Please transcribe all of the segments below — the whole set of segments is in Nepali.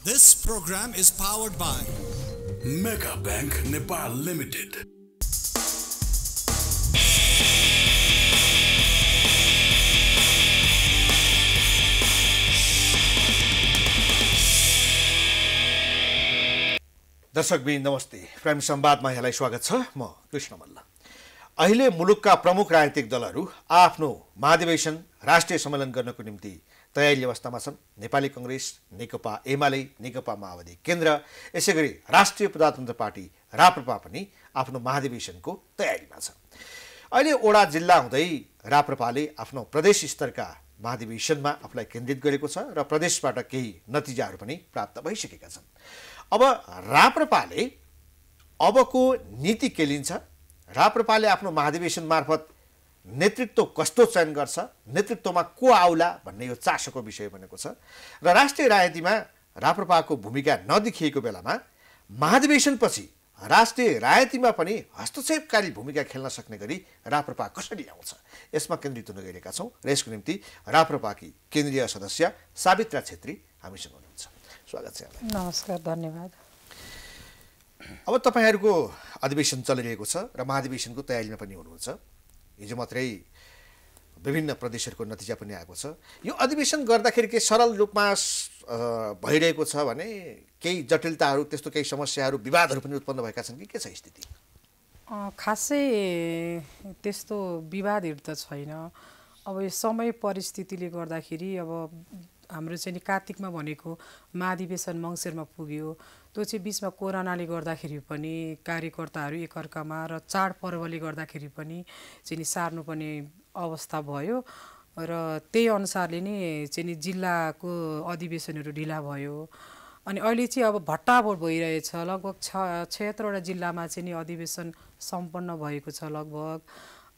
This program is powered by Mega Bank Nepal Limited. दर्शकबिन नमस्ते। प्राइम संवादमा यहाँलाई स्वागत छ। म कृष्ण मल्ल। अहिले मुलुकका प्रमुख राजनीतिक दलहरू आफ्नो महाधिवेशन राष्ट्रिय सम्मेलन गर्नको निम्ति तयारी अवस्थामा छन्। नेपाली कांग्रेस, नेकपा एमाले, नेकपा माओवादी केन्द्र, यसैगरी राष्ट्रिय प्रजातन्त्र पार्टी राप्रपा पनि आफ्नो महाधिवेशनको तयारीमा छ। अहिले ओडा जिल्ला हुँदै राप्रपाले आफ्नो प्रदेश स्तरका महाधिवेशनमा आफूलाई केन्द्रित गरेको छ र प्रदेशबाट केही नतिजाहरू पनि प्राप्त भइसकेका छन्। अब राप्रपाले अबको नीति के लिन्छ, राप्रपाले आफ्नो महाधिवेशन मार्फत नेतृत्व कस्तो चयन गर्छ, नेतृत्वमा को आउला भन्ने यो चासोको विषय बनेको छ र राष्ट्रिय राजनीतिमा राप्रपाको भूमिका नदेखिएको बेलामा महाधिवेशनपछि राष्ट्रिय राजनीतिमा पनि हस्तक्षेपकारी भूमिका खेल्न सक्ने गरी राप्रपा कसरी आउँछ, यसमा केन्द्रित हुन गएका छौँ र यसको निम्ति राप्रपाकी केन्द्रीय सदस्य सावित्रा छेत्री हामीसँग हुनुहुन्छ। स्वागत छ यहाँलाई। नमस्कार, धन्यवाद। अब तपाईहरुको अधिवेशन चलिरहेको छ र महाधिवेशनको तयारीमा पनि हुनुहुन्छ। हिजो मात्रै विभिन्न प्रदेशहरूको नतिजा पनि आएको छ। यो अधिवेशन गर्दाखेरि के सरल रूपमा भइरहेको छ भने केही जटिलताहरू, त्यस्तो केही समस्याहरू, विवादहरू पनि उत्पन्न भएका छन् कि के छ स्थिति? खासै त्यस्तो विवादहरू त छैन। अब यो समय परिस्थितिले गर्दाखेरि अब हाम्रो चाहिँ नि कार्तिकमा भनेको महाधिवेशन मङ्सिरमा पुग्यो। त्यो चाहिँ बिचमा कोरोनाले गर्दाखेरि पनि कार्यकर्ताहरू एकअर्कामा र चाडपर्वले गर्दाखेरि पनि चाहिँ नि सार्नुपर्ने अवस्था भयो र त्यही अनुसारले नै चाहिँ नि जिल्लाको अधिवेशनहरू ढिला भयो। अनि अहिले चाहिँ अब भट्टाभट भइरहेछ। लगभग 76वटा जिल्लामा चाहिँ नि अधिवेशन सम्पन्न भएको छ लगभग।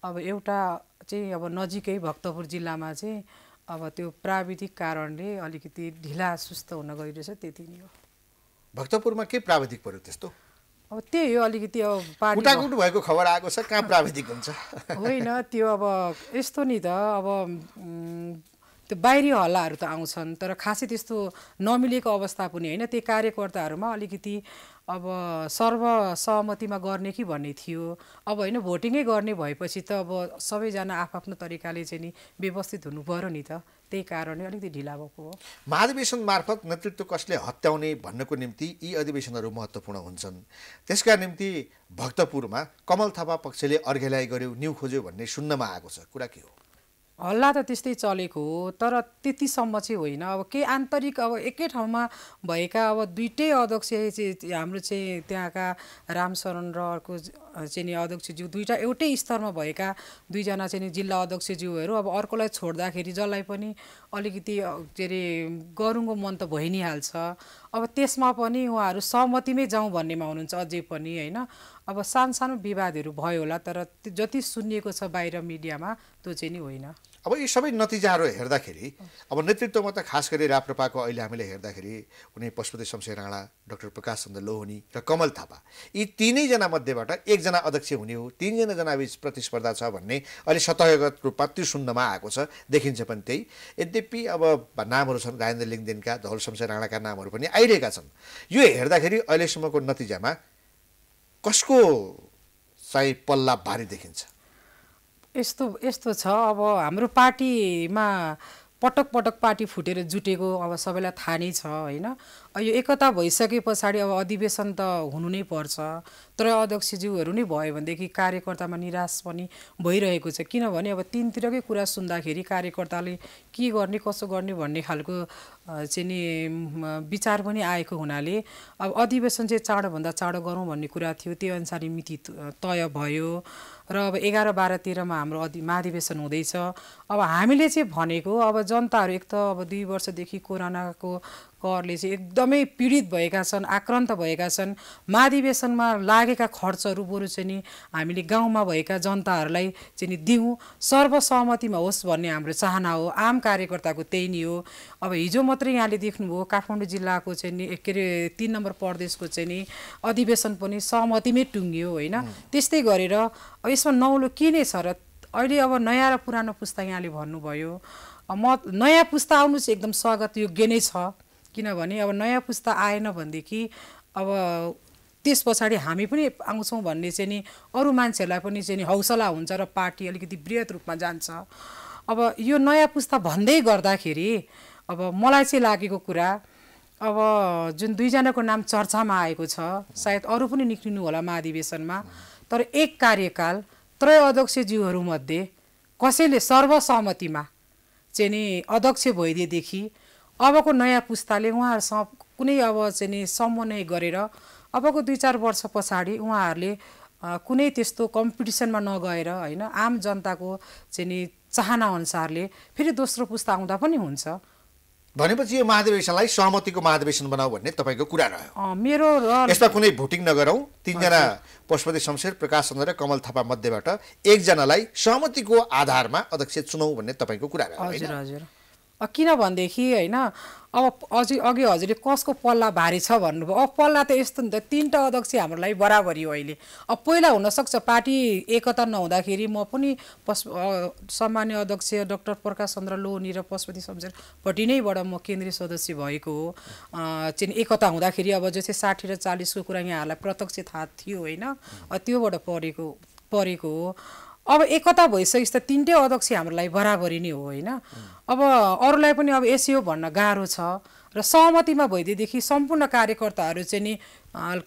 अब एउटा चाहिँ अब नजिकै भक्तपुर जिल्लामा चाहिँ अब त्यो प्राविधिक कारणले अलिकति ढिला सुस्त हुन गइरहेछ, त्यति नै हो। भक्तपुरमा के प्राविधिक पर्यो त्यस्तो? अब त्यही हो, अलिकति अब पार्टी कुटाकुट भएको खबर आएको छ। कहाँ प्राविधिक हुन्छ? होइन, त्यो अब यस्तो नि त, अब त्यो बाहिरी हल्लाहरू त आउँछन् तर खासै त्यस्तो नमिलेको अवस्था पनि होइन। त्यो कार्यकर्ताहरूमा अलिकति अब सर्वसहमतिमा गर्ने कि भन्ने थियो। अब होइन, भोटिङै गर्ने भएपछि त अब सबैजना आफ्नो तरिकाले चाहिँ नि व्यवस्थित हुनु पर्यो नि त, त्यही कारणले अलिकति ढिला भएको हो। महाधिवेशन मार्फत नेतृत्व कसले हत्याउने भन्नको निम्ति यी अधिवेशनहरू महत्त्वपूर्ण हुन्छन्। त्यसका निम्ति भक्तपुरमा कमल थापा पक्षले अर्घेलाई गर्यो, न्यु खोज्यो भन्ने सुन्नमा आएको छ। कुरा के हो? हल्ला त त्यस्तै चलेको हो तर त्यतिसम्म चाहिँ होइन। अब केही आन्तरिक अब एकै ठाउँमा भएका अब दुईटै अध्यक्ष चाहिँ हाम्रो चाहिँ त्यहाँका रामशरण र अर्को चाहिँ नि अध्यक्षज्यू दुईवटा एउटै स्तरमा भएका दुईजना चाहिँ नि जिल्ला अध्यक्षज्यूहरू अब अर्कोलाई छोड्दाखेरि जसलाई पनि अलिकति के अरे गरुङको मन त भइ नै हाल्छ। अब त्यसमा पनि उहाँहरू सहमतिमै जाउँ भन्नेमा हुनुहुन्छ अझै पनि होइन। अब सानो विवादहरू भयो होला तर जति सुनिएको छ बाहिर मिडियामा त्यो चाहिँ नि होइन। अब यी सबै नतिजाहरू हेर्दाखेरि अब नेतृत्वमा त खास गरी राप्रपाको अहिले हामीले हेर्दाखेरि उनी पशुपति शमशेर राणा, डाक्टर प्रकाश चन्द्र लोहनी र कमल थापा, यी तीनैजना मध्येबाट एकजना अध्यक्ष हुने हो, तीनजना बीच प्रतिस्पर्धा छ भन्ने अहिले सतहगत रूपमा त्यो सुन्नमा आएको छ, देखिन्छ पनि त्यही। यद्यपि अब नामहरू छन्, राजेन्द्र लिङदेनका, धवल शमशेर राणाका नामहरू पनि आइरहेका छन्। यो हेर्दाखेरि अहिलेसम्मको नतिजामा कसको चाहिँ पल्ला भारी देखिन्छ? यस्तो छ। अब हाम्रो पार्टीमा पटक पार्टी फुटेर जुटेको अब सबैलाई थाहा नै छ होइन। यो एकता भइसके पछाडि अब अधिवेशन त हुनु नै पर्छ। तर अध्यक्षज्यूहरू नै भयो भनेदेखि कार्यकर्तामा निराश पनि भइरहेको छ। किनभने अब तीनतिरकै कुरा सुन्दाखेरि कार्यकर्ताले के गर्ने कसो गर्ने भन्ने खालको चाहिँ नि विचार पनि आएको हुनाले अब अधिवेशन चाहिँ चाँडोभन्दा चाँडो गरौँ भन्ने कुरा थियो। त्यो अनुसार मिति तय भयो र अब 11, 12, 13मा हाम्रो महाधिवेशन हुँदैछ। अब हामीले चाहिँ भनेको अब जनताहरू एक त अब 2 वर्षदेखि कोरोनाको कहरले चाहिँ एकदमै पीडित भएका छन्, आक्रान्त भएका छन्। महाधिवेशनमा लागेका खर्चहरू बरु चाहिँ नि हामीले गाउँमा भएका जनताहरूलाई चाहिँ नि दिउँ, सर्वसहमतिमा होस् भन्ने हाम्रो चाहना हो। आम कार्यकर्ताको त्यही नै हो। अब हिजो मात्रै यहाँले देख्नुभयो काठमाडौँ जिल्लाको चाहिँ नि के अरे 3 नम्बर प्रदेशको चाहिँ नि अधिवेशन पनि सहमतिमै टुङ्गियो होइन। त्यस्तै गरेर अब यसमा नौलो के नै छ र अहिले अब नयाँ र पुरानो पुस्ता यहाँले भन्नुभयो। म नयाँ पुस्ता आउनु चाहिँ एकदम स्वागत योग्य नै छ। किनभने अब नयाँ पुस्ता आएन भनेदेखि अब त्यस पछाडि हामी पनि आउँछौँ भन्ने चाहिँ नि अरू मान्छेहरूलाई पनि चाहिँ नि हौसला हुन्छ र पार्टी अलिकति बृहत रूपमा जान्छ। अब यो नयाँ पुस्ता भन्दै गर्दाखेरि अब मलाई चाहिँ लागेको कुरा अब जुन दुईजनाको नाम चर्चामा आएको छ, सायद अरू पनि निक्लिनु होला महाधिवेशनमा, तर एक कार्यकाल त्रय अध्यक्षज्यूहरूमध्ये कसैले सर्वसहमतिमा चाहिँ नि अध्यक्ष भइदिएदेखि अबको नयाँ पुस्ताले उहाँहरूसँग कुनै अब चाहिँ नि समन्वय गरेर अबको 2-4 वर्ष पछाडि उहाँहरूले कुनै त्यस्तो कम्पिटिसनमा नगएर होइन आम जनताको चाहिँ नि चाहना अनुसारले फेरि दोस्रो पुस्ता आउँदा पनि हुन्छ। भनेपछि यो महाधिवेशनलाई सहमतिको महाधिवेशन बनाऊ भन्ने तपाईँको कुरा रह्यो। मेरो यसमा कुनै भोटिङ नगरौँ, 3 जना पशुपति शमशेर, प्रकाश चन्द्र र कमल थापा मध्येबाट एकजनालाई सहमतिको आधारमा अध्यक्ष चुनाउ भन्ने तपाईँको कुरा रह्यो। हजुर हजुर। किनभनेदेखि होइन अब अघि हजुरले कसको पल्ला भारी छ भन्नुभयो। अब पल्ला त यस्तो नि त 3टा अध्यक्ष हाम्रो लागि बराबरी हो अहिले। अब पहिला हुनसक्छ पार्टी एकता नहुँदाखेरि म पनि सामान्य अध्यक्ष डाक्टर प्रकाश चन्द्र लोहनी र पशुपति शमशेरपट्टि नैबाट म केन्द्रीय सदस्य भएको हो। चाहिँ एकता हुँदाखेरि अब जस्तै 60 र 40को कुरा यहाँहरूलाई प्रत्यक्ष थाहा थियो होइन, त्योबाट परेको हो। अब एकता भइसकेपछि त 3टै अध्यक्ष हाम्रो लागि बराबरी नै हो होइन। अब अरूलाई पनि अब एसयो भन्न गाह्रो छ र सहमतिमा भइदिएदेखि सम्पूर्ण कार्यकर्ताहरू चाहिँ नि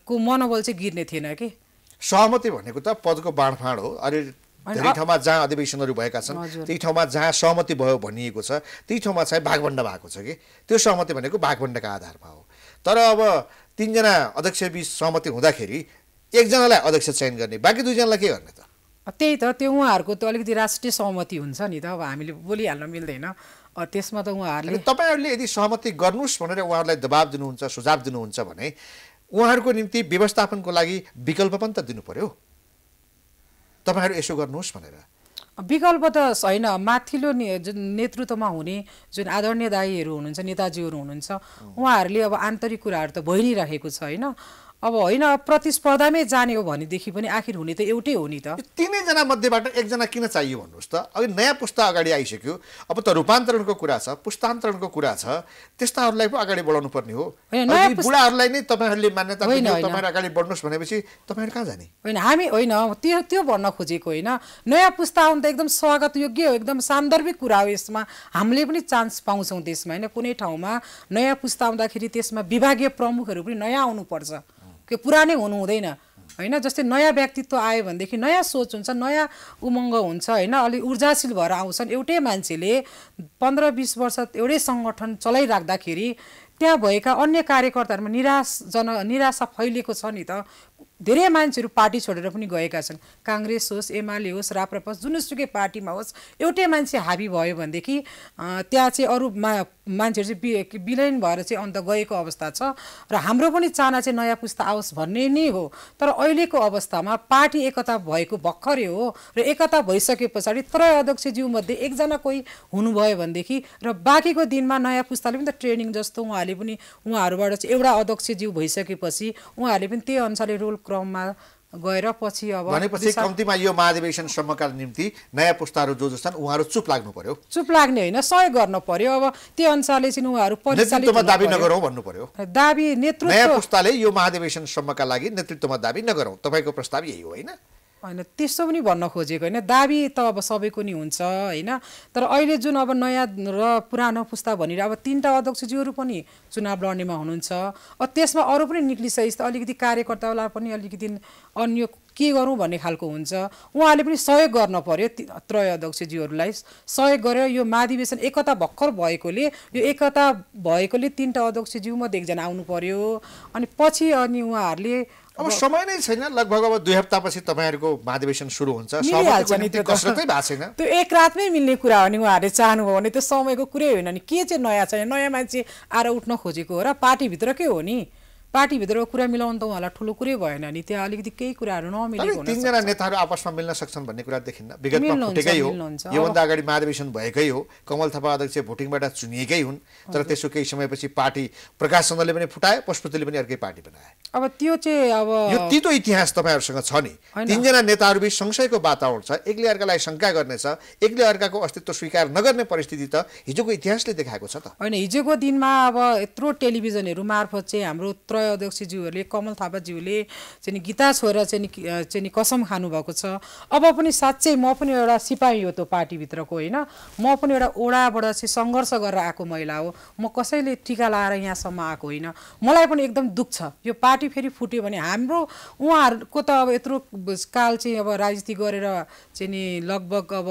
को मनोबल चाहिँ गिर्ने थिएन कि। सहमति भनेको त पदको बाँडफाँड हो। अहिले धेरै ठाउँमा जहाँ अधिवेशनहरू भएका छन् त्यही ठाउँमा जहाँ सहमति भयो भनिएको छ त्यही ठाउँमा चाहिँ भागभण्ड भएको छ कि त्यो सहमति भनेको भागभण्डका आधारमा हो। तर अब 3 जना अध्यक्षबीच सहमति हुँदाखेरि एकजनालाई अध्यक्ष चयन गर्ने, बाँकी 2 जनालाई के गर्ने त? त्यही त, त्यो उहाँहरूको त अलिकति राष्ट्रिय सहमति हुन्छ नि त, अब हामीले बोलिहाल्न मिल्दैन त्यसमा त। उहाँहरूले तपाईँहरूले यदि सहमति गर्नुहोस् भनेर उहाँहरूलाई दबाब दिनुहुन्छ, सुझाव दिनुहुन्छ भने उहाँहरूको निम्ति व्यवस्थापनको लागि विकल्प पनि त दिनु पर्यो। तपाईँहरू यसो गर्नुहोस् भनेर विकल्प त होइन। माथिल्लो जुन नेतृत्वमा हुने जुन आदरणीय दायीहरू हुनुहुन्छ, नेताजीहरू हुनुहुन्छ, उहाँहरूले अब आन्तरिक कुराहरू त भइ नै रहेको छ होइन। अब होइन प्रतिस्पर्धामै जाने हो भनेदेखि पनि आखिर हुने त एउटै हो नि त। 3 जना मध्येबाट एकजना किन चाहियो भन्नुहोस् त? अघि नयाँ पुस्ता अगाडि आइसक्यो, अब त रूपान्तरणको कुरा छ, पुस्तान्तरणको कुरा छ, त्यस्ताहरूलाई पो अगाडि बढाउनु पर्ने हो। बुढाहरूलाई नै तपाईँहरूले मान्यता दिनु, तपाईँहरू अगाडि बढ्नुहोस् भनेपछि तपाईँहरू कहाँ जाने? होइन हामी होइन त्यो भन्न खोजेको होइन। नयाँ पुस्ता आउनु त एकदम स्वागत योग्य हो, एकदम सान्दर्भिक कुरा हो। यसमा हामीले पनि चान्स पाउँछौँ त्यसमा होइन। कुनै ठाउँमा नयाँ पुस्ता आउँदाखेरि त्यसमा विभागीय प्रमुखहरू पनि नयाँ आउनुपर्छ, के पुरानै हुनु हुँदैन होइन। जस्तै नयाँ व्यक्तित्व आयो भनेदेखि नयाँ सोच हुन्छ, नयाँ उमङ्ग हुन्छ होइन, अलिक ऊर्जाशील भएर आउँछन्। एउटै मान्छेले 15-20 वर्ष एउटै सङ्गठन चलाइराख्दाखेरि त्यहाँ भएका अन्य कार्यकर्ताहरूमा निराशा फैलिएको छ नि त। धेरै मान्छेहरू पार्टी छोडेर पनि गएका छन्। काङ्ग्रेस होस्, एमाले होस्, राप्रपा होस्, जुनसुकै पार्टीमा होस्, एउटै मान्छे हाबी भयो भनेदेखि त्यहाँ चाहिँ अरू मान्छेहरू चाहिँ विलयन भएर चाहिँ अन्त गएको अवस्था छ। र हाम्रो पनि चाहना चाहिँ नयाँ पुस्ता आओस् भन्ने नै हो। तर अहिलेको अवस्थामा पार्टी एकता भएको भर्खरै हो र एकता भइसके पछाडि त्रय अध्यक्षज्यूमध्ये एकजना कोही हुनुभयो भनेदेखि र बाँकीको दिनमा नयाँ पुस्ताले पनि त ट्रेनिङ जस्तो उहाँहरूबाट चाहिँ एउटा अध्यक्षज्यू भइसकेपछि उहाँहरूले पनि त्यही अनुसारले रोल क्रममा गएर पछि अब भनेपछि कम्तीमा यो महाधिवेशनसम्मका निम्ति नयाँ पुस्ताहरू जो छन् उहाँहरू चुप लाग्नु पर्यो। चुप लाग्ने होइन, सहयोग गर्न पर्यो। अब त्यो अनुसारले चाहिँ उहाँहरू परिचालित दाबी नगरौँ भन्नु पर्यो। दाबी नेतृत्व नयाँ पुस्ताले यो महाधिवेशनसम्मका लागि नेतृत्वमा दाबी नगरौँ, तपाईँको प्रस्ताव यही हो होइन? होइन त्यस्तो पनि भन्न खोजेको होइन। दाबी त अब सबैको नि हुन्छ होइन। तर अहिले जुन अब नयाँ र पुरानो पुस्ता भनेर अब 3टा अध्यक्षज्यूहरू पनि चुनाव लड्नेमा हुनुहुन्छ। अब त्यसमा अरू पनि निक्लिसकेपछि त अलिकति कार्यकर्तालाई पनि अलिकति अन्य के गरौँ भन्ने खालको हुन्छ। उहाँले पनि सहयोग गर्न पर्यो, त्रय अध्यक्षज्यूहरूलाई सहयोग गरेर यो महाधिवेशन एकता भर्खर भएकोले यो एकता भएकोले 3टा अध्यक्षज्यूमध्ये एकजना आउनु पर्यो। अनि पछि अनि उहाँहरूले अब समय नै छैन, लगभग अब 2 हप्तापछि तपाईँहरूको महाधिवेशन सुरु हुन्छ। कसरतै भएको छैन। त्यो एक रातमै मिल्ने कुरा हो नि। उहाँहरूले चाहनुभयो भने त्यो समयको कुरै होइन नि। के चाहिँ नयाँ छैन, नयाँ मान्छे आएर उठ्न खोजेको हो र पार्टीभित्रकै हो नि। पार्टीभित्रको कुरा मिलाउनु त उहाँलाई ठुलो कुरै भएन नि, त्यहाँ अलिकति केही कुराहरू नमिलेको हुन तीनजना नेताहरू आपसमा मिल्न सक्छन् भन्ने कुरा देखिन्न। विगतमा फुटेकै हो, योभन्दा अगाडि महाधिवेशन भएकै हो, कमल थापा अध्यक्ष भोटिङबाट चुनिएकै हुन्, तर त्यसको केही समयपछि पार्टी प्रकाश चन्द्रले पनि फुटाए, पशुपतिले पनि अर्कै पार्टी बनाए। अब त्यो चाहिँ अब यो तितो इतिहास तपाईँहरूसँग छ नि, तीनजना नेताहरूबीच संशयको वातावरण छ, एकले अर्कालाई शङ्का गर्नेछ, एकले अर्काको अस्तित्व स्वीकार नगर्ने परिस्थिति त हिजोको इतिहासले देखाएको छ त होइन। हिजोको दिनमा अब यत्रो टेलिभिजनहरू मार्फत चाहिँ हाम्रो त्रय अध्यक्षज्यूहरूले, कमल थापाज्यूले चाहिँ गीता छोएर चाहिँ कसम खानुभएको छ। अब पनि साँच्चै म पनि एउटा सिपाही हो त्यो पार्टीभित्रको, होइन, म पनि एउटा ओडाबाट चाहिँ सङ्घर्ष गरेर आएको महिला हो, म कसैले टिका लाएर यहाँसम्म आएको होइन। मलाई पनि एकदम दुःख छ यो पार्टी फेरि फुट्यो भने हाम्रो उहाँहरूको त अब यत्रो काल चाहिँ अब राजनीति गरेर चाहिँ नि लगभग अब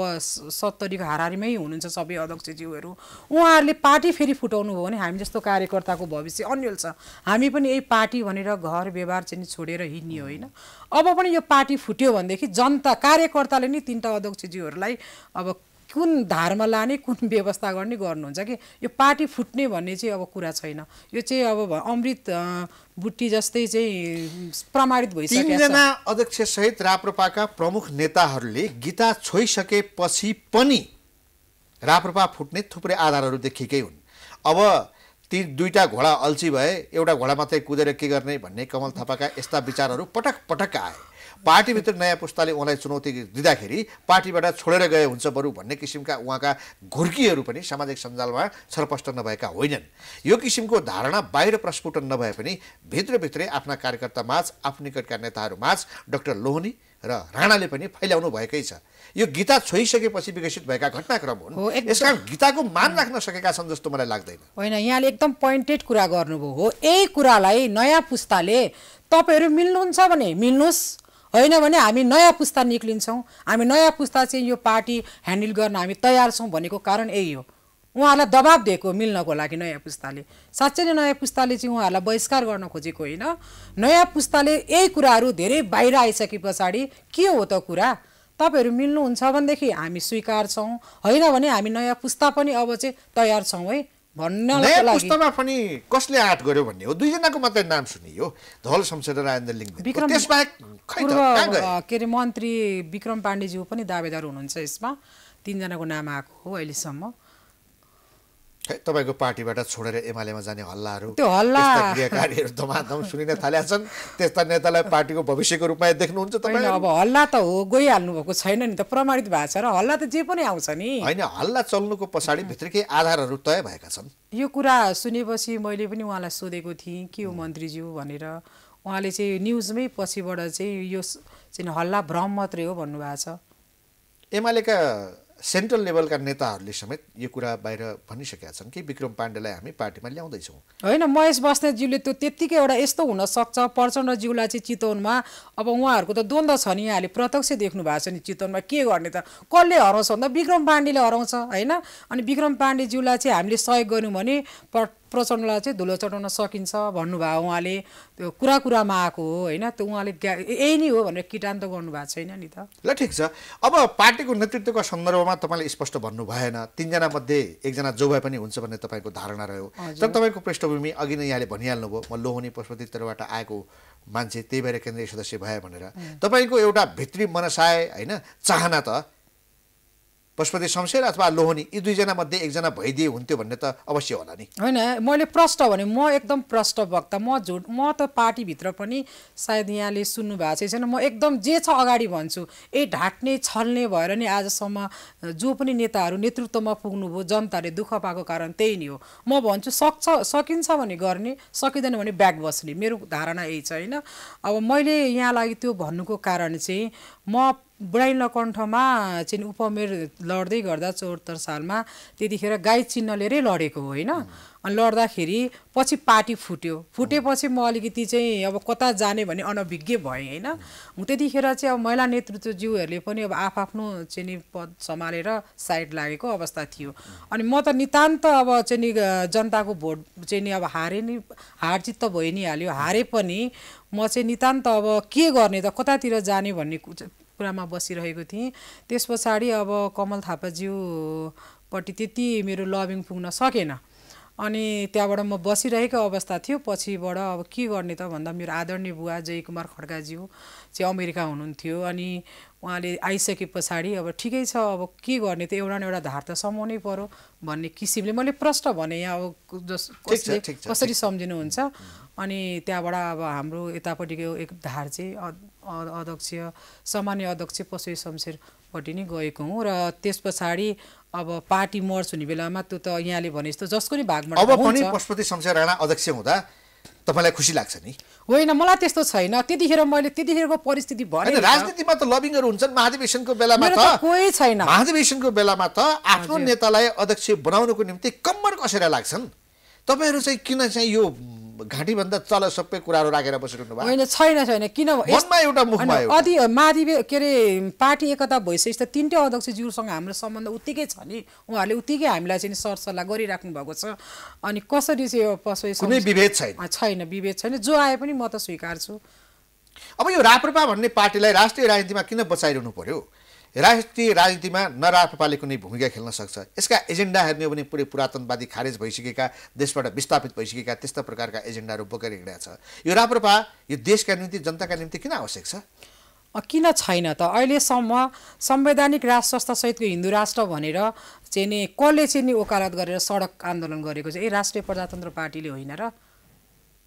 70 को हाराहारीमै हुनुहुन्छ सबै अध्यक्षज्यूहरू। उहाँहरूले पार्टी फेरि फुटाउनु भयो भने हामी जस्तो कार्यकर्ताको भविष्य अन्यल छ। हामी पनि यही पार्टी भनेर घर व्यवहार चाहिँ छोडेर हिँड्ने होइन। अब पनि यो पार्टी फुट्यो भनेदेखि जनता कार्यकर्ताले नि तीनटा अध्यक्षज्यूहरूलाई अब कुन धारमा लाने, कुन व्यवस्था गर्ने गर्नुहुन्छ कि यो पार्टी फुट्ने भन्ने चाहिँ अब कुरा छैन। यो चाहिँ अब अमृत बुट्टी जस्तै चाहिँ प्रमाणित भइसकेको छ। तीनजना अध्यक्ष सहित राप्रपाका प्रमुख नेताहरूले गीता छोइसकेपछि पनि राप्रपा फुट्ने थुप्रै आधारहरू देखिएकै हुन्। अब ती दुईटा घोडा अल्छी भए, एउटा घोडा मात्रै कुदेर के गर्ने भन्ने कमल थापाका यस्ता विचारहरू पटक पटक आए। पार्टीभित्र नयाँ पुस्ताले उहाँलाई चुनौती दिँदाखेरि पार्टीबाट छोडेर गए हुन्छ बरु भन्ने किसिमका उहाँका घुर्कीहरू पनि सामाजिक सञ्जालमा छरपष्ट नभएका होइनन्। यो किसिमको धारणा बाहिर प्रस्फुटन नभए पनि भित्रभित्रै आफ्ना कार्यकर्तामाझ, आफ्नो निकटका नेताहरूमाझ डाक्टर लोहनी र राणाले पनि फैलाउनु भएकै छ। यो गीता छोइसकेपछि विकसित भएका घटनाक्रम हुन्। यसकारण गीताको मान राख्न सकेका छन् जस्तो मलाई लाग्दैन। होइन, यहाँले एकदम पोइन्टेड कुरा गर्नुभयो हो। यही कुरालाई नयाँ पुस्ताले तपाईँहरू मिल्नुहुन्छ भने मिल्नुहोस्, होइन भने हामी नयाँ पुस्ता निक्लिन्छौँ, हामी नयाँ पुस्ता चाहिँ यो पार्टी ह्यान्डल गर्न हामी तयार छौँ भनेको कारण यही हो। उहाँहरूलाई दबाब दिएको मिल्नको लागि नयाँ पुस्ताले, साँच्चै नै नयाँ पुस्ताले चाहिँ उहाँहरूलाई बहिष्कार गर्न खोजेको होइन। नयाँ पुस्ताले यही कुराहरू धेरै बाहिर आइसके पछाडि के हो त कुरा, तपाईँहरू मिल्नुहुन्छ भनेदेखि हामी स्वीकार छौँ, होइन भने हामी नयाँ पुस्ता पनि अब चाहिँ तयार छौँ है भन्नको लागि। नयाँ पुस्तामा पनि कसले आँट गर्यो भन्ने हो, दुईजनाको मात्रै नाम सुनियो, धवल शमशेर र राजेन्द्र लिङ्गदेन। त्यसबाहेक खै त कहाँ गए? के अरे मन्त्री विक्रम पाण्डेज्यू पनि दावेदार हुनुहुन्छ यसमा। तीनजनाको नाम आएको हो अहिलेसम्म। तपाईँको पार्टीबाट छोडेर एमालेमा जाने हल्लाहरू, त्यो हल्ला क्रियाकारीहरू धमाधम सुनिन थालेका छन्। त्यस्ता नेतालाई पार्टीको भविष्यको रूपमा देख्नुहुन्छ तपाईँ? अब हल्ला त हो, गइहाल्नु भएको छैन नि त, प्रमाणित भएको छ र हल्ला त जे पनि आउँछ नि। होइन, हल्ला चल्नुको पछाडि भित्रकै आधारहरू तय भएका छन्। यो कुरा सुनेपछि मैले पनि उहाँलाई सोधेको थिएँ के हो मन्त्रीज्यू भनेर। उहाँले चाहिँ न्युजमै पछिबाट चाहिँ यो चाहिँ हल्ला भ्रम मात्रै हो भन्नुभएको छ। एमालेका सेन्ट्रल लेभलका नेताहरूले समेत यो कुरा बाहिर भनिसकेका छन् कि विक्रम पाण्डेलाई हामी पार्टीमा ल्याउँदैछौँ। होइन, महेश बस्नेतज्यूले त्यो त्यत्तिकै एउटा यस्तो हुनसक्छ प्रचण्डज्यूलाई चाहिँ चितवनमा अब उहाँहरूको त द्वन्द्व छ नि, यहाँले प्रत्यक्ष देख्नु भएको छ नि चितवनमा के गर्ने त, कसले हराउँछ भन्दा विक्रम पाण्डेले हराउँछ होइन। अनि विक्रम पाण्डेज्यूलाई चाहिँ हामीले सहयोग गऱ्यौँ भने प्रचण्डलाई चाहिँ धुलो चटाउन सकिन्छ भन्नुभयो उहाँले। त्यो कुरामा आएको हो होइन, त्यो उहाँले यही नै हो भनेर किटान त गर्नुभएको छैन नि त। ल ठिक छ, अब पार्टीको नेतृत्वको सन्दर्भमा तपाईँले स्पष्ट भन्नु भएन, तीनजना मध्ये एकजना जो भए पनि हुन्छ भन्ने तपाईँको धारणा रह्यो। तर तपाईँको पृष्ठभूमि अघि नै यहाँले भनिहाल्नुभयो, म लोहनी पशुपतितर्फबाट आएको मान्छे त्यही भएर केन्द्रीय सदस्य भए भनेर। तपाईँको एउटा भित्री मनसाय होइन, चाहना त पशुपति शमशेर अथवा लोहनी यी दुईजना मध्ये एकजना भइदिए हुन्थ्यो भन्ने त अवश्य होला नि। होइन, मैले प्रष्ट भने म एकदम प्रष्ट वक्ता, म त पार्टीभित्र पनि सायद यहाँले सुन्नु भएको छैन, म एकदम जे छ अगाडि भन्छु। ढाट्ने छल्ने भएर नि आजसम्म जो पनि नेताहरू नेतृत्वमा पुग्नुभयो जनताले दुःख पाएको कारण त्यही नै हो। म भन्छु सकिन्छ भने गर्ने, सकिँदैन भने ब्याग बस्ने, मेरो धारणा यही छ होइन। अब मैले यहाँलाई त्यो भन्नुको कारण चाहिँ म बुढाई नकण्ठमा चाहिँ उपमेयर लड्दै गर्दा 74 सालमा त्यतिखेर गाई चिन्ह लिएरै लडेको हो होइन। अनि लड्दाखेरि पछि पार्टी फुटेपछि म अलिकति चाहिँ अब कता जाने भन्ने अनभिज्ञ भएँ होइन। त्यतिखेर चाहिँ अब महिला नेतृत्वज्यूहरूले पनि अब आफ्नो चाहिँ नि पद सम्हालेर साइड लागेको अवस्था थियो। अनि म त नितान्त अब चाहिँ नि जनताको भोट चाहिँ नि अब हार जित त भइ नै हाल्यो, हारे पनि म चाहिँ नितान्त अब के गर्ने त, कतातिर जाने भन्ने कुरामा बसिरहेको थिएँ। त्यस पछाडि अब कमल थापाज्यूपट्टि त्यति मेरो लबिङ पुग्न सकेन। अनि त्यहाँबाट म बसिरहेको अवस्था थियो। पछिबाट अब के गर्ने त भन्दा मेरो आदरणीय बुवा जयकुमार खड्काज्यू चाहिँ अमेरिका हुनुहुन्थ्यो। अनि उहाँले आइसके पछाडि अब ठिकै छ, अब के गर्ने त, एउटा न एउटा धार त समाउनै पर्यो भन्ने किसिमले मैले प्रश्न भने यहाँ अब कसरी सम्झिनुहुन्छ। अनि त्यहाँबाट अब हाम्रो यतापट्टिको एक धार चाहिँ अध्यक्ष सामान्य अध्यक्ष पशु शमशेरपट्टि नै गएको हुँ। र त्यस पछाडि अब पार्टी मर्च हुने बेलामा त्यो त यहाँले भने जस्तो जसको नि भागमा अब पनि पशुपति शमशेर राणा अध्यक्ष हुँदा तपाईलाई खुसी लाग्छ नि? होइन, मलाई त्यस्तो छैन। त्यतिखेर मैले त्यतिखेरको परिस्थिति भने राजनीतिमा त लबिङहरू हुन्छन्। महाधिवेशनको बेलामा त कोही छैन। महाधिवेशनको बेलामा त आफ्नो नेतालाई अध्यक्ष बनाउनको निम्ति कम्मर कसेर लाग्छन्। तपाईहरु चाहिँ किन चाहिँ यो घाँटी भन्दा तल सबै कुराहरू राखेर बसिरहनु भयो? होइन, छैन किन मनमा एउटा मुखमा महाधिवेशन के अरे पार्टी एकता भइसकेपछि त तीनटै अध्यक्षज्यूसँग हाम्रो सम्बन्ध उत्तिकै छ नि। उहाँहरूले उत्तिकै हामीलाई चाहिँ सरसल्लाह गरिराख्नु भएको छ। अनि कसरी चाहिँ कुनै विभेद छैन, विभेद छैन। जो आए पनि म त स्वीकार्छु। अब यो राप्रपा भन्ने पार्टीलाई राष्ट्रिय राजनीतिमा किन बचाइरहनु पर्यो? राष्ट्रिय राजनीतिमा नराप्रपाले कुनै भूमिका खेल्न सक्छ? यसका एजेन्डा हेर्ने हो भने पुरै पुरातनवादी खारेज भइसकेका, देशबाट विस्थापित भइसकेका त्यस्ता प्रकारका एजेन्डाहरू बोकेर हिँडेको छ। यो राप्रपा यो देशका निम्ति, जनताका निम्ति किन आवश्यक छ? किन छैन त? अहिलेसम्म संवैधानिक राष्ट्र संस्था सहितको हिन्दू राष्ट्र भनेर चाहिँ नि कसले चाहिँ नि वकालत गरेर सडक आन्दोलन गरेको चाहिँ राष्ट्रिय प्रजातन्त्र पार्टीले होइन र?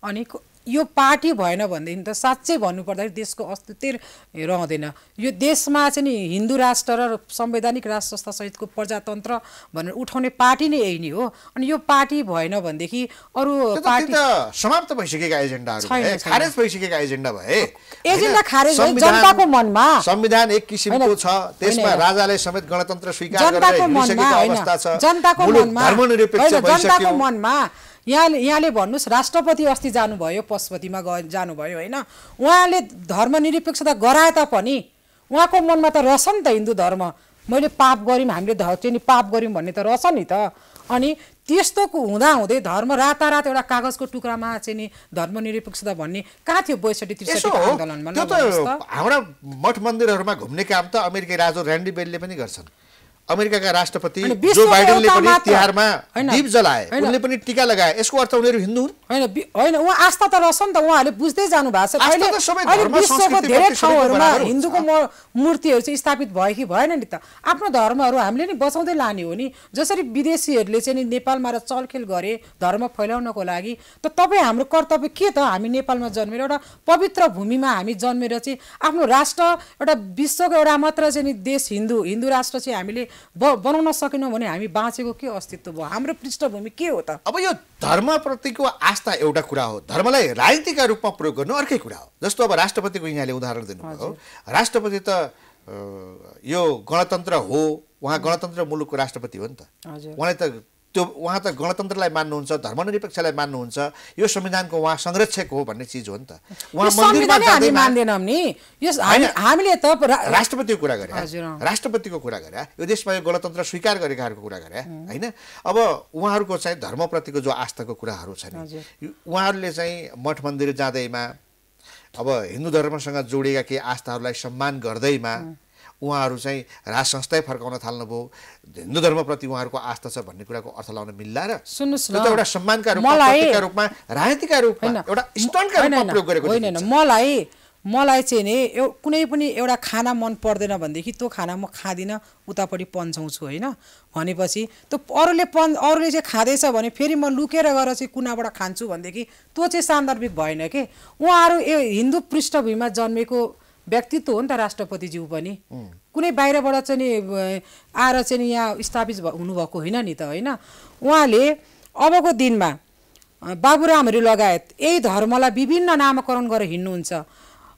अनि यो पार्टी भएन भनेदेखि त साँच्चै भन्नुपर्दाखेरि देशको अस्तित्व रहँदैन। यो देशमा चाहिँ नि हिन्दू राष्ट्र र संवैधानिक राष्ट्र संस्था सहितको प्रजातन्त्र भनेर उठाउने पार्टी नै यही नै हो। अनि यो पार्टी भएन भनेदेखि अरू पार्टी समाप्त भइसकेका एजेन्डाहरू भए, खारेज भइसकेका एजेन्डा भए। एजेन्डा खारेज भए जनताको मनमा। संविधान एक किसिमको छ, त्यसमा राजाले समेत गणतन्त्र स्वीकार गरेर हिँडिसकेको अवस्था छ। जनताको मनमा, धर्मनिरपेक्ष जनताको मनमा यहाँले भन्नुहोस्, राष्ट्रपति अस्ति जानुभयो, पशुपतिमा जानुभयो होइन? उहाँले धर्मनिरपेक्षता गराए तापनि उहाँको मनमा त रहेछ नि त हिन्दू धर्म। मैले पाप गऱ्यौँ, हामीले चाहिँ पाप गऱ्यौँ भन्ने त रहेछ नि त। अनि त्यस्तोको हुँदाहुँदै धर्म रातारात एउटा कागजको टुक्रामा चाहिँ नि धर्मनिरपेक्षता भन्ने कहाँ थियो 62-63 आन्दोलनमा? हाम्रा मठ मन्दिरहरूमा घुम्ने काम त अमेरिकी राजा ऱ्यान्डी बेलले पनि गर्छन्। अमेरिकाका राष्ट्रपति जो बाइडेनले पनि तिहारमा दीप जलाए, उनले पनि टीका लगाए। यसको अर्थ उनीहरू हिन्दू हुन्? होइन, उहाँ आस्था त रहेछ नि त। उहाँहरूले बुझ्दै जानु भएको छ। अहिले विश्वको धेरै ठाउँहरूमा हिन्दूको मूर्तिहरू चाहिँ स्थापित भयो कि भएन नि त? आफ्नो धर्महरू हामीले नि बचाउँदै लाने हो नि। जसरी विदेशीहरूले चाहिँ नि नेपालमा र चलखेल गरे धर्म फैलाउनको लागि, त तपाईँ हाम्रो कर्तव्य के त? हामी नेपालमा जन्मेर एउटा पवित्र भूमिमा हामी जन्मेर चाहिँ आफ्नो राष्ट्र एउटा विश्वको एउटा मात्र चाहिँ नि देश हिन्दू राष्ट्र चाहिँ हामीले बनाउन सकेनौँ भने हामी बाँचेको के अस्तित्व भयो? हाम्रो पृष्ठभूमि के हो त? अब यो धर्मप्रतिको आस्था एउटा कुरा हो, धर्मलाई राजनीतिका रूपमा प्रयोग गर्नु अर्कै कुरा हो। जस्तो अब राष्ट्रपतिको यहाँले उदाहरण दिनुभयो। राष्ट्रपति त यो गणतन्त्र हो, उहाँ गणतन्त्र मुलुकको राष्ट्रपति हो नि त। उहाँले त उहाँ त गणतन्त्रलाई मान्नुहुन्छ, धर्मनिरपेक्षलाई मान्नुहुन्छ, यो संविधानको उहाँ संरक्षक हो भन्ने चिज हो नि त। उहाँ मन्दिरमा जाँदै मान्दैनौँ नि। हामीले त राष्ट्रपतिको कुरा गरे, राष्ट्रपतिको कुरा गरे, यो देशमा यो गणतन्त्र स्वीकार गरेकाहरूको कुरा गरे होइन? अब उहाँहरूको चाहिँ धर्मप्रतिको जो आस्थाको कुराहरू छन्, उहाँहरूले चाहिँ मठ मन्दिर जाँदैमा अब हिन्दू धर्मसँग जोडिएका केही आस्थाहरूलाई सम्मान गर्दैमा उहाँहरू चाहिँ राज संस्थै फर्काउन थाल्नुभयो। हिन्दू धर्मप्रति उहाँहरूको आस्था छ भन्ने कुराको अर्थ लाउन मिल्ला र? सुन्नुहोस् न, त्यो त एउटा सम्मानका रूपमा, प्रतीकका रूपमा, राजनीतिका रूपमा, एउटा स्टन्टका रूपमा प्रयोग गरेको होइन। मलाई चाहिँ नि कुनै पनि एउटा खाना मन पर्दैन भनेदेखि त्यो खाना म खाँदिनँ, उतापट्टि पन्छाउँछु होइन? भनेपछि त्यो अरूले चाहिँ खाँदैछ भने फेरि म लुकेर गएर चाहिँ कुनाबाट खान्छु भनेदेखि त्यो चाहिँ सान्दर्भिक भएन कि। उहाँहरू हिन्दू पृष्ठभूमिमा जन्मेको व्यक्तित्व हो नि त राष्ट्रपतिज्यू पनि। कुनै बाहिरबाट चाहिँ नि आएर चाहिँ नि यहाँ स्थापित हुनुभएको होइन नि त होइन? उहाँले अबको दिनमा बाबुरामहरू लगायत यही धर्मलाई विभिन्न नामकरण गरेर हिँड्नुहुन्छ।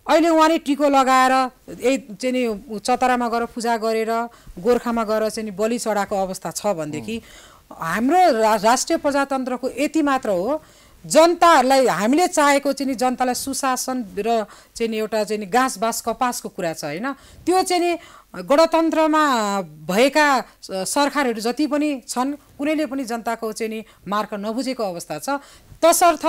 अहिले उहाँले टिको लगाएर यही चाहिँ नि चतरामा गएर पूजा गरेर गोर्खामा गएर चाहिँ नि बलि चढाएको अवस्था छ भनेदेखि हाम्रो राष्ट्रिय प्रजातन्त्रको यति मात्र हो, जनताहरूलाई हामीले चाहेको चाहिँ नि जनतालाई सुशासन र चाहिँ नि एउटा चाहिँ नि घाँस बाँस कपासको कुरा छ होइन? त्यो चाहिँ नि गणतन्त्रमा भएका सरकारहरू जति पनि छन् कुनैले पनि जनताको चाहिँ नि मार्ग नबुझेको अवस्था छ। तसर्थ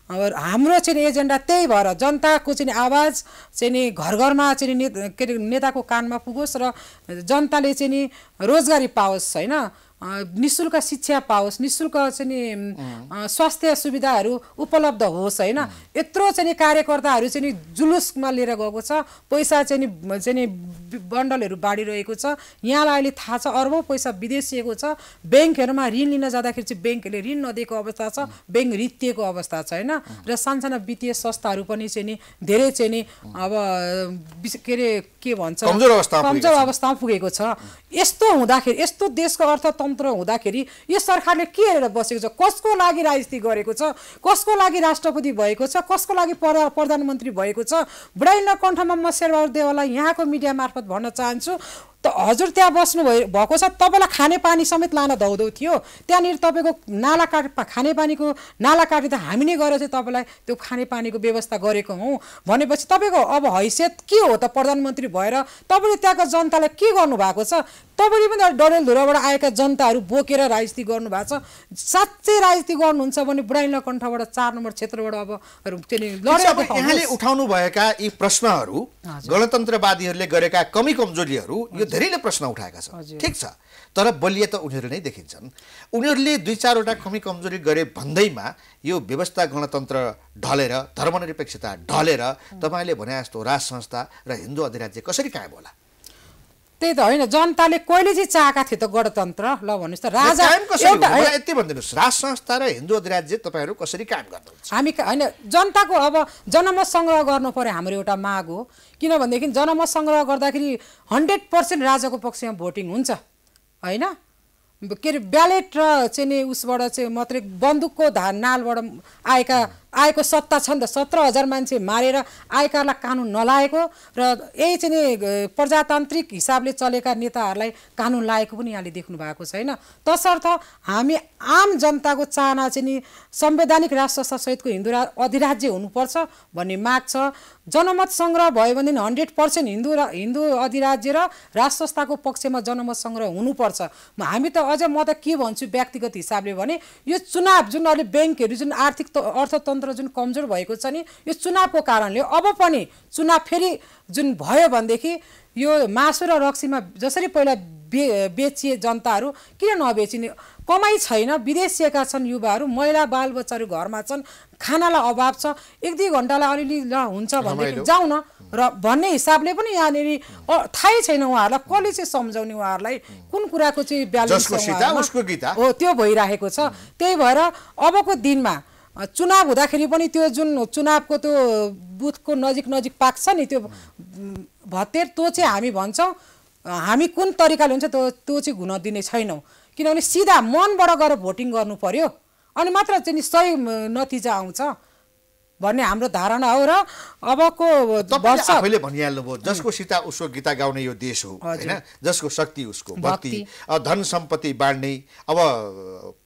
हाम्रो चाहिँ एजेन्डा त्यही भएर जनताको चाहिँ आवाज चाहिँ नि घर घरमा चाहिँ के अरे नेताको कानमा पुगोस् र जनताले चाहिँ नि रोजगारी पाओस् होइन? निशुल्क शिक्षा पाओस्, निशुल्क चाहिँ नि स्वास्थ्य सुविधाहरू उपलब्ध होस् होइन। यत्रो चाहिँ नि कार्यकर्ताहरू चाहिँ नि जुलुसमा लिएर गएको छ, पैसा चाहिँ नि बन्डलहरू बाँडिरहेको छ। यहाँलाई अहिले थाहा छ अर्बौँ पैसा विदेशिएको छ। ब्याङ्कहरूमा ऋण लिन जाँदाखेरि चाहिँ ब्याङ्कले ऋण नदिएको अवस्था छ, ब्याङ्क रित्तिएको अवस्था छ होइन। र सानसाना वित्तीय संस्थाहरू पनि चाहिँ नि धेरै चाहिँ नि अब के भन्छ कमजोर अवस्थामा पुगेको छ। यस्तो हुँदाखेरि, यस्तो देशको अर्थतन्त्र हुँदाखेरि यो सरकारले के हेरेर बसेको छ? कसको लागि राजनीति गरेको छ? कसको लागि राष्ट्रपति भएको छ? कसको लागि प्रधानमन्त्री भएको छ? बुढाइला कण्ठमा म शेरबहादुर देवाललाई यहाँको मिडिया मार्फत भन्न चाहन्छु, त हजुर त्यहाँ बस्नु भएको छ, तपाईँलाई खानेपानी समेत लान धौधौ थियो। त्यहाँनिर तपाईँको नाला खानेपानीको नाला काटेर हामी नै गएर चाहिँ तपाईँलाई त्यो खानेपानीको व्यवस्था गरेको हौँ भनेपछि तपाईँको अब हैसियत के हो त? प्रधानमन्त्री भएर तपाईँले त्यहाँको जनतालाई के गर्नुभएको छ? तपाईँले पनि डडेलधुराबाट आएका जनताहरू बोकेर राजनीति गर्नुभएको छ। साँच्चै राजनीति गर्नुहुन्छ भने बुढाइला कण्ठबाट 4 नम्बर क्षेत्रबाट अब यहाँले उठाउनु भएका यी प्रश्नहरू, गणतन्त्रवादीहरूले गरेका कमी कमजोरीहरू, यो धेरैले प्रश्न उठाएका छन्, ठिक छ। तर बलिया त उनीहरू नै देखिन्छन्। उनीहरूले 2-4 वटा कमी कमजोरी गरे भन्दैमा यो व्यवस्था गणतन्त्र ढलेर, धर्मनिरपेक्षता ढलेर तपाईँले भने जस्तो राज संस्था र हिन्दू अधिराज्य कसरी कायम होला? त्यही त होइन, जनताले कहिले चाहिँ चाहेका थिए त गणतन्त्र? ल भन्नुहोस् त, राजा यति भनिदिनुहोस्, राज संस्था र हिन्दू अधिराज्य तपाईँहरू कसरी कायम गर्नुहुन्छ? हामी होइन, जनताको अब जनमत सङ्ग्रह गर्नु पर्यो हाम्रो एउटा माग हो। किनभनेदेखि जनमत सङ्ग्रह गर्दाखेरि 100% राजाको पक्षमा भोटिङ हुन्छ होइन। के अरे ब्यालेट र चाहिँ नि उसबाट चाहिँ मात्रै बन्दुकको नालबाट आएको सत्ता छ नि त। 17,000 मान्छे मारेर आएकालाई कानुन नलाएको र यही चाहिँ नि प्रजातान्त्रिक हिसाबले चलेका नेताहरूलाई कानुन लागेको पनि यहाँले देख्नु भएको छैन। तसर्थ हामी आम जनताको चाहना चाहिँ नि संवैधानिक राष्ट्र सहितको हिन्दू अधिराज्य हुनुपर्छ भन्ने माग छ। जनमत सङ्ग्रह भयो भने 100% हिन्दू अधिराज्य र राष्ट्र संस्थाको पक्षमा जनमत सङ्ग्रह हुनुपर्छ। हामी त अझ म त के भन्छु व्यक्तिगत हिसाबले भने यो चुनाव जुन अहिले ब्याङ्कहरू जुन आर्थिक अर्थतन्त्र जुन कमजोर भएको छ नि, यो चुनावको कारणले अब पनि चुनाव फेरि जुन भयो भनेदेखि यो मासु र रक्सीमा जसरी पहिला बेचिए जनताहरू किन नबेचिने? कमाइ छैन, विदेशिएका छन् युवाहरू, महिला बालबच्चाहरू घरमा छन्, खानालाई अभाव छ, 1-2 घन्टालाई अलिअलि ल हुन्छ भनेदेखि जाउँ न र भन्ने हिसाबले पनि यहाँनिर थाहै छैन उहाँहरूलाई। कसले चाहिँ सम्झाउने उहाँहरूलाई कुन कुराको चाहिँ ब्यालेन्स हो त्यो भइरहेको छ। त्यही भएर अबको दिनमा चुनाव हुँदाखेरि पनि त्यो जुन चुनावको त्यो बुथको नजिक पाक्छ नि त्यो भत्तेर, त्यो चाहिँ हामी भन्छौँ हामी कुन तरिकाले हुन्छ त्यो चाहिँ हुन दिने छैनौँ। किनभने सिधा मनबाट गएर भोटिङ गर्नु पर्यो अनि मात्र चाहिँ नि सही नतिजा आउँछ भन्ने हाम्रो धारणा हो। र अबको वर्ष आफैले भनिहाल्नुभयो, जसको सीता उसको गीता गाउने यो देश हो होइन, जसको शक्ति उसको भक्ति, धन सम्पत्ति बाँड्ने, अब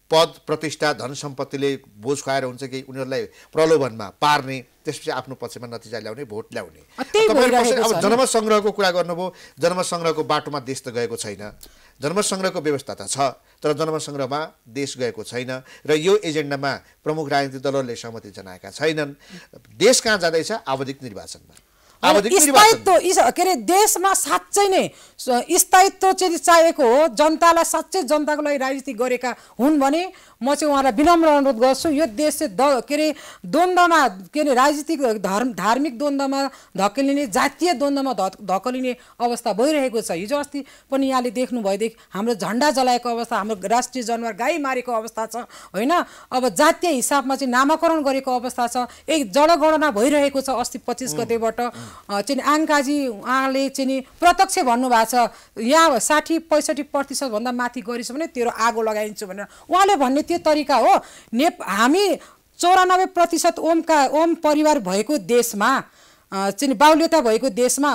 पद प्रतिष्ठा धन सम्पत्तिले बोझ खुवाएर हुन्छ कि उनीहरूलाई प्रलोभनमा पार्ने, त्यसपछि आफ्नो पक्षमा नतिजा ल्याउने, भोट ल्याउने। अब जनमत सङ्ग्रहको कुरा गर्नुभयो, जनमत सङ्ग्रहको बाटोमा देश त गएको छैन। जनमत सङ्ग्रहको व्यवस्था त छ तर जनमत सङ्ग्रहमा देश गएको छैन र यो एजेन्डामा प्रमुख राजनीतिक दलहरूले सहमति जनाएका छैनन्। देश कहाँ जाँदैछ? आवधिक निर्वाचनमा। स्थायित्व के अरे देशमा साँच्चै नै स्थायित्व चाहिँ चाहिएको हो। जनतालाई साँच्चै जनताको लागि राजनीति गरेका हुन् भने म चाहिँ उहाँलाई विनम्र अनुरोध गर्छु, यो देश चाहिँ के अरे द्वन्द्वमा के अरे राजनीतिक धार्मिक द्वन्द्वमा धकेलिने, जातीय द्वन्द्वमा धकेलिने अवस्था भइरहेको छ। हिजो अस्ति पनि यहाँले देख्नु भएदेखि हाम्रो झन्डा जलाएको अवस्था, हाम्रो राष्ट्रिय जनावर गाई मारेको अवस्था छ होइन। अब जातीय हिसाबमा चाहिँ नामाकरण गरेको अवस्था छ। एक जनगणना भइरहेको छ अस्ति 25 गतेबाट चाहिँ आङ्काजी उहाँले चाहिँ नि प्रत्यक्ष भन्नुभएको छ यहाँ 60-65% भन्दा माथि गरिस् भने तेरो आगो लगाइन्छु भनेर उहाँले भन्ने त्यो तरिका हो। हामी 94% ओम परिवार भएको देशमा चाहिँ बाहुल्यता भएको देशमा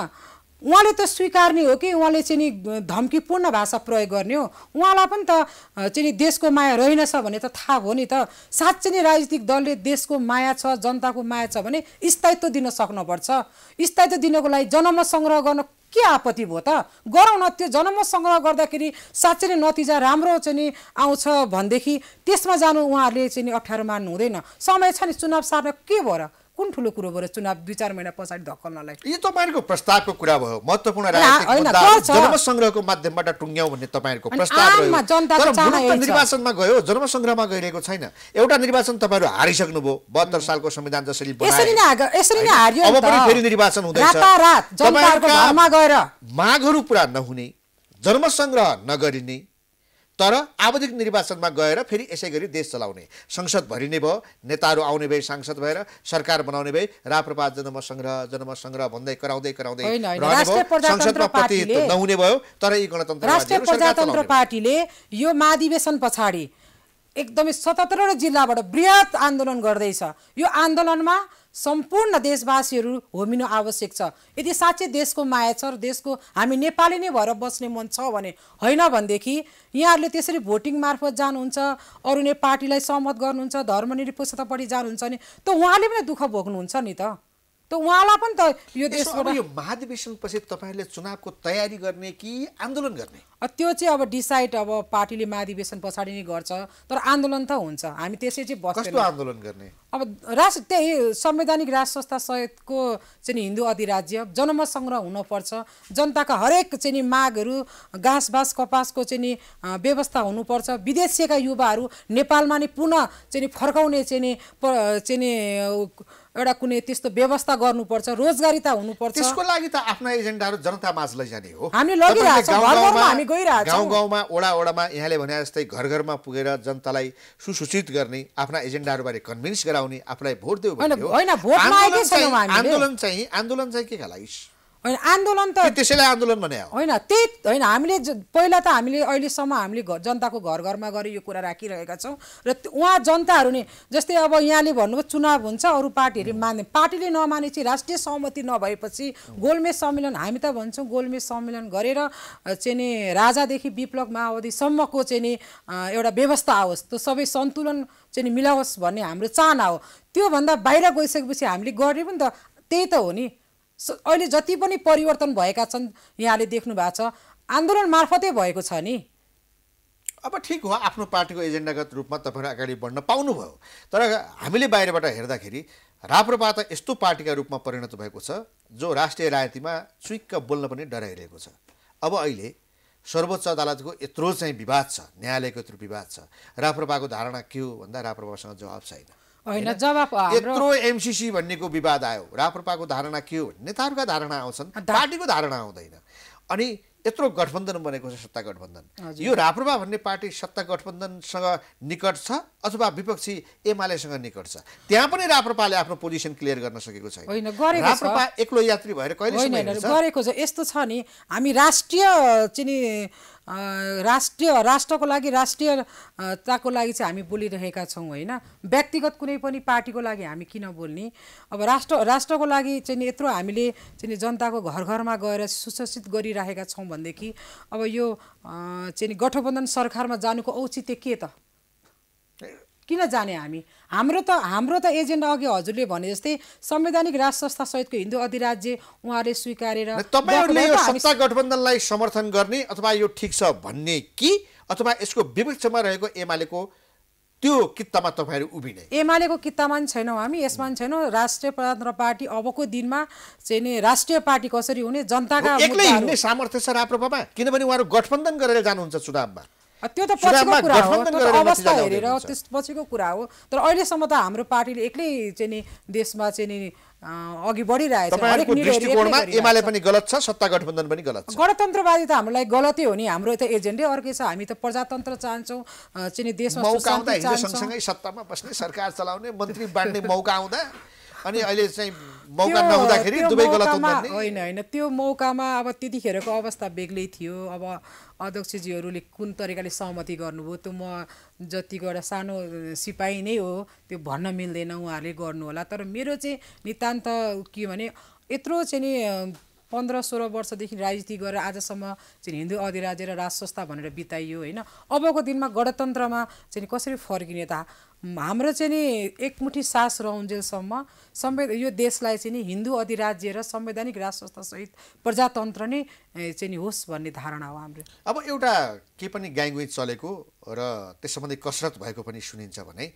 उहाँले त स्वीकार्ने हो कि उहाँले चाहिँ नि धम्कीपूर्ण भाषा प्रयोग गर्ने हो? उहाँलाई पनि त चाहिँ देशको माया रहेनछ भने त थाहा हो नि त। साँच्चै नै राजनीतिक दलले देशको माया छ, जनताको माया छ भने स्थायित्व दिन सक्नुपर्छ। स्थायित्व दिनको लागि जनमत सङ्ग्रह गर्न के आपत्ति भयो त? गरौँ न। त्यो जनमत सङ्ग्रह गर्दाखेरि साँच्चै नै नतिजा राम्रो चाहिँ नि आउँछ भनेदेखि त्यसमा जानु उहाँहरूले चाहिँ नि अप्ठ्यारो मान्नु हुँदैन। समय छ नि, चुनाव सार्न के भयो र? कुन ठुलो कुरो भयो चुनाव 2-4 महिना पछाडि धक्कल्नलाई? यो तपाईँहरूको प्रस्तावको कुरा भयो, महत्त्वपूर्ण होइन, राजनीतिक मुद्दा त्यो छ। जनमतसंग्रहको माध्यमबाट टुङ्ग्याउँ भन्ने तपाईँहरूको प्रस्ताव रह्यो। आममा जनताको तर चाहना मुलुक त यही छ। निर्वाचनमा गयो, जनमतसंग्रहमा गइरहेको छैन। एउटा निर्वाचन तपाईँहरू हारिसक्नुभयो, 72 सालको संविधान जसरी बनाए। यसरी नै हारियो अब नि त। पनि फेरि निर्वाचन हुँदैछ। रातारात जनताहरूको घरमा गएर मागहरू पुरा नहुने, जनमतसंग्रह नगरिने, तर आवधिक निर्वाचनमा गएर फेरि यसै गरी देश चलाउने, संसद भरिने भयो, नेताहरू आउने भए, सांसद भएर सरकार बनाउने भए, राप्रपा जनमतसंग्रह भन्दै कराउँदै होइन, रहने राष्ट्रिय भयो, प्रजातन्त्र संसदमा पार्टीले प्रतिनिधित्व नहुने भयो। तर यी राष्ट्रिय गणतन्त्रवादीहरू सरकार प्रजातन्त्र चलाउने भयो। पार्टीले यो महाधिवेशन पछाडि एकदमै 77वटा जिल्लाबाट बृहत आन्दोलन गर्दैछ। यो आन्दोलनमा सम्पूर्ण देशवासीहरू होमिनु आवश्यक छ। यदि साँच्चै देशको माया छ र देशको हामी नेपाली नै भएर बस्ने मन छ भने, होइन भनेदेखि यहाँहरूले त्यसरी भोटिङ मार्फत जानुहुन्छ, अरू नै पार्टीलाई सहमत गर्नुहुन्छ, धर्मनिरपेक्षतापट्टि जानुहुन्छ भने त उहाँले पनि दुःख भोग्नुहुन्छ नि त। त उहाँलाई पनि त यो देशबाट यो महाधिवेशनपछि तपाईँहरूले चुनावको तयारी गर्ने कि आन्दोलन गर्ने? त्यो चाहिँ अब डिसाइड अब पार्टीले महाधिवेशन पछाडि नै गर्छ, तर आन्दोलन त हुन्छ। हामी त्यसै चाहिँ कस्तो बस्दैन। आन्दोलन गर्ने? अब त्यही संवैधानिक राज संस्था सहितको चाहिँ हिन्दू अधिराज्य, जनमत सङ्ग्रह हुनुपर्छ, जनताका हरेक चाहिँ मागहरू, घाँसबास कपासको चाहिँ व्यवस्था हुनुपर्छ, विदेशीका युवाहरू नेपालमा नै पुनः चाहिँ फर्काउने चाहिँ एउटा कुनै त्यस्तो व्यवस्था गर्नुपर्छ, रोजगारी त हुनुपर्छ। त्यसको लागि त आफ्ना एजेन्डाहरू जनता माझ लैजाने हो। हामीले लगिरहेको छौँ, घर-घरमा हामी गइरहेको छौँ। गाउँ-गाउँमा, वडा-वडामा यहाँले भने जस्तै घर-घरमा पुगेर जनतालाई सुसूचित गर्ने, आफ्ना एजेन्डाहरूबारे कन्भिन्स गराउने, आफूलाई भोट देऊ भन्ने हो। होइन, भोट मागेकै छैनौँ हामीले। आन्दोलन चाहिँ के का लागि? होइन, आन्दोलन त त्यसैलाई आन्दोलन भने हो। होइन, त्यही होइन। हामीले पहिला त हामीले अहिलेसम्म हामीले जनताको घर घरमा गएर यो कुरा राखिरहेका छौँ र उहाँ जनताहरू नै जस्तै अब यहाँले भन्नुभयो चुनाव हुन्छ, अरू पार्टीहरूले मान्ने, पार्टीले नमाने चाहिँ राष्ट्रिय सहमति नभएपछि गोलमेज सम्मेलन, हामी त भन्छौँ गोलमेज सम्मेलन गरेर चाहिँ नि राजादेखि विप्लव माओवादीसम्मको चाहिँ नि एउटा व्यवस्था आओस्, त्यो सबै सन्तुलन चाहिँ नि मिलाओस् भन्ने हाम्रो चाहना हो। त्योभन्दा बाहिर गइसकेपछि हामीले गर्ने पनि त त्यही त हो नि। अहिले जति पनि परिवर्तन भएका छन् यहाँले देख्नु भएको छ, आन्दोलन मार्फतै भएको छ नि। अब ठिक हो, आफ्नो पार्टीको एजेन्डागत रूपमा तपाईँहरू अगाडि बढ्न पाउनुभयो, तर हामीले बाहिरबाट हेर्दाखेरि राप्रपा त यस्तो पार्टीका रूपमा परिणत भएको छ जो राष्ट्रिय राजनीतिमा चुइक्क बोल्न पनि डराइरहेको छ। अब अहिले सर्वोच्च अदालतको यत्रो चाहिँ विवाद छ, न्यायालयको यत्रो विवाद छ, राप्रपाको धारणा के हो भन्दा राप्रपासँग जवाब छैन। होइन, जवाब यत्रो एमसीसी भन्नेको विवाद आयो, राप्रपाको धारणा के हो? नेताहरूका धारणा आउँछन्, पार्टीको धारणा आउँदैन। अनि यत्रो गठबन्धन बनेको छ, सत्ता गठबन्धन। यो राप्रपा भन्ने पार्टी सत्ता गठबन्धनसँग निकट छ अथवा विपक्षी एमालेसँग निकट छ? त्यहाँ पनि राप्रपाले आफ्नो पोजिसन क्लियर गर्न सकेको छैन। राप्रपा एक्लो यात्री भएर कहिलेसम्म गरेको छ? यस्तो छ नि, हामी राष्ट्रिय चाहिँ राष्ट्रको लागि, राष्ट्रियताको लागि चाहिँ हामी बोलिरहेका छौँ, होइन? व्यक्तिगत कुनै पनि पार्टीको लागि हामी किन बोल्ने? अब राष्ट्रको लागि चाहिँ यत्रो हामीले चाहिँ जनताको घर घरमा गएर सुशासित गरिरहेका छौँ भनेदेखि अब यो चाहिँ गठबन्धन सरकारमा जानुको औचित्य के त? किन जाने हामी? हाम्रो त एजेन्डा अघि हजुरले भने जस्तै संवैधानिक राज संस्था सहितको हिन्दू अधिराज्य उहाँले स्वीकारेर तपाईहरुले यो सत्ता गठबन्धनलाई समर्थन गर्ने अथवा यो ठिक छ भन्ने कि अथवा यसको विपक्षमा रहेको एमालेको त्यो कित्तामा तपाईहरु उभिने? एमालेको कित्तामा पनि छैनौँ हामी, यसमा पनि छैनौँ। राष्ट्रिय प्रजातन्त्र पार्टी अबको दिनमा चाहिँ नि राष्ट्रिय पार्टी कसरी हुने, जनताका एक्लै हिँड्ने सामर्थ्य छ राप्रपामा? किनभने उहाँहरु गठबन्धन गरेर जानुहुन्छ चुनावमा। त्यो त पछिको कुरा हो, त्यो त अवस्था हेरेर त्यसपछिको कुरा हो। तर अहिलेसम्म त हाम्रो पार्टीले एक्लै चाहिँ नि देशमा चाहिँ नि अघि बढिरहेछ। तपाईहरुको दृष्टिकोणमा एमाले पनि गलत छ, सत्ता गठबन्धन पनि गलत छ। गणतन्त्रवादी त हाम्रो लागि गलतै हो नि, हाम्रो त एजेन्डै अर्कै छ। हामी त प्रजातन्त्र चाहन्छौँ, चाहिँ नि देशमा मौका आउँदा हिजो सँगसँगै सत्तामा बस्ने, सरकार चलाउने, मन्त्री बाँड्ने मौका आउँदा अनि अहिले चाहिँ मौका नहुँदाखेरि दुवै गलत हुँदैन। होइन, त्यो मौकामा अब त्यतिखेरको अवस्था बेग्लै थियो। अब अध्यक्षजीहरूले कुन तरिकाले सहमति गर्नुभयो त्यो म जतिको एउटा सानो सिपाही नै हो, त्यो भन्न मिल्दैन, उहाँहरूले गर्नु होला। तर मेरो चाहिँ नितान्त के भने यत्रो चाहिँ नि 15-16 वर्षदेखि राजनीति गरेर आजसम्म चाहिँ हिन्दू अधिराज्य र राज संस्था भनेर बिताइयो, होइन? अबको दिनमा गणतन्त्रमा चाहिँ कसरी फर्किने त? हाम्रो चाहिँ नि एकमुठी सास रहन्जेलसम्म यो देशलाई चाहिँ नि हिन्दू अधिराज्य र संवैधानिक राज संस्था सहित प्रजातन्त्र नै चाहिँ नि होस् भन्ने धारणा हो हाम्रो। अब एउटा के पनि गाइगुई चलेको र त्यस सम्बन्धी कसरत भएको पनि सुनिन्छ भने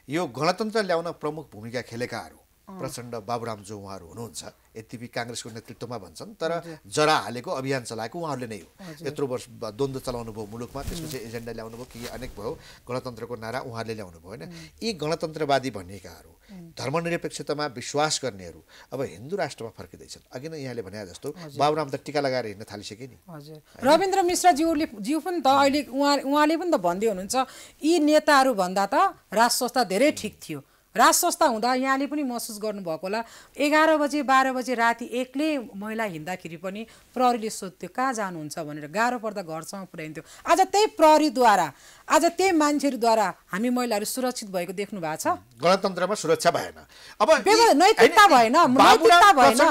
यो गणतन्त्र ल्याउन प्रमुख भूमिका खेलेकाहरू प्रचण्ड बाबुराम जो उहाँहरू हुनुहुन्छ यद्यपि काङ्ग्रेसको नेतृत्वमा भन्छन् तर जरा हालेको अभियान चलाएको उहाँहरूले नै हो। यत्रो वर्ष द्वन्द्व चलाउनु भयो मुलुकमा, त्यसपछि एजेन्डा ल्याउनु भयो, के अनेक भयो, गणतन्त्रको नारा उहाँहरूले ल्याउनु भयो होइन। यी गणतन्त्रवादी भनिएकाहरू, धर्मनिरपेक्षतामा विश्वास गर्नेहरू अब हिन्दू राष्ट्रमा फर्किँदैछन्। अघि नै यहाँले भने जस्तो बाबुराम त टीका लगाएर हिँड्न थालिसके नि। हजुर, रविन्द्र मिश्रज्यू पनि त अहिले उहाँले पनि त भन्दै हुनुहुन्छ यी नेताहरू भन्दा त राज संस्था धेरै ठिक थियो। राज संस्था हुँदा यहाँले पनि महसुस गर्नुभएको होला 11 बजे 12 बजे राति एक्लै महिला हिँड्दाखेरि पनि प्रहरीले सोध्थ्यो कहाँ जानुहुन्छ भनेर, गाह्रो पर्दा घरसम्म पुर्याइन्थ्यो। आज त्यही प्रहरीद्वारा, आज त्यही मान्छेहरूद्वारा हामी महिलाहरू सुरक्षित भएको देख्नु भएको छ। गणतन्त्रमा सुरक्षा भएन। अब नैतिकता भएन, नैतिकता भएन।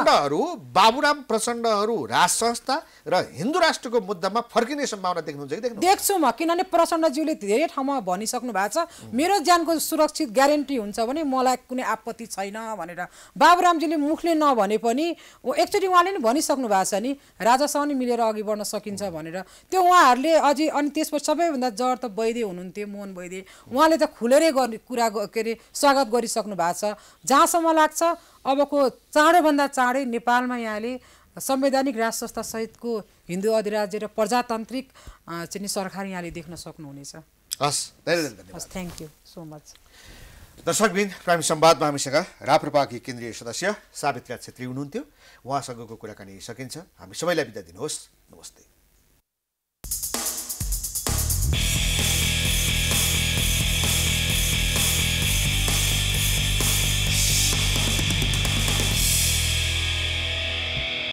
बाबुराम प्रचण्डहरू राज संस्था र हिन्दू राष्ट्रको मुद्दामा फर्किने सम्भावना देख्नुहुन्छ कि देख्नु? देख्छु म, किनभने प्रचण्डज्यूले धेरै ठाउँमा भनिसक्नु भएको छ मेरो ज्यानको सुरक्षित ग्यारेन्टी हुन्छ भने मलाई कुनै आपत्ति छैन भनेर। बाबुरामजीले मुखले नभने पनि एकचोटि उहाँले नि भनिसक्नु भएको छ नि राजासँग नि मिलेर अघि बढ्न सकिन्छ भनेर। त्यो उहाँहरूले अझै अनि त्यसपछि सबैभन्दा जड त वैद्य हुनुहुन्थ्यो, मोहन वैद्य, उहाँले त खुलेरै कुरा के अरे स्वागत गरिसक्नु भएको छ। जहाँसम्म लाग्छ अबको चाँडोभन्दा चाँडै नेपालमा यहाँले संवैधानिक राज संस्था सहितको हिन्दू अधिराज्य र प्रजातान्त्रिक चाहिँ सरकार यहाँले देख्न सक्नुहुनेछ। हस्, धेरै धन्यवाद। हस्, थ्याङ्क यू सो मच। दर्शकबिन, प्राइम संवादमा हामीसँग राप्रपाकी केन्द्रीय सदस्य साबितका छेत्री हुनुहुन्थ्यो। उहाँसँगको कुराकानी सकिन्छ। हामी सबैलाई बिदा दिनुहोस्। नमस्ते।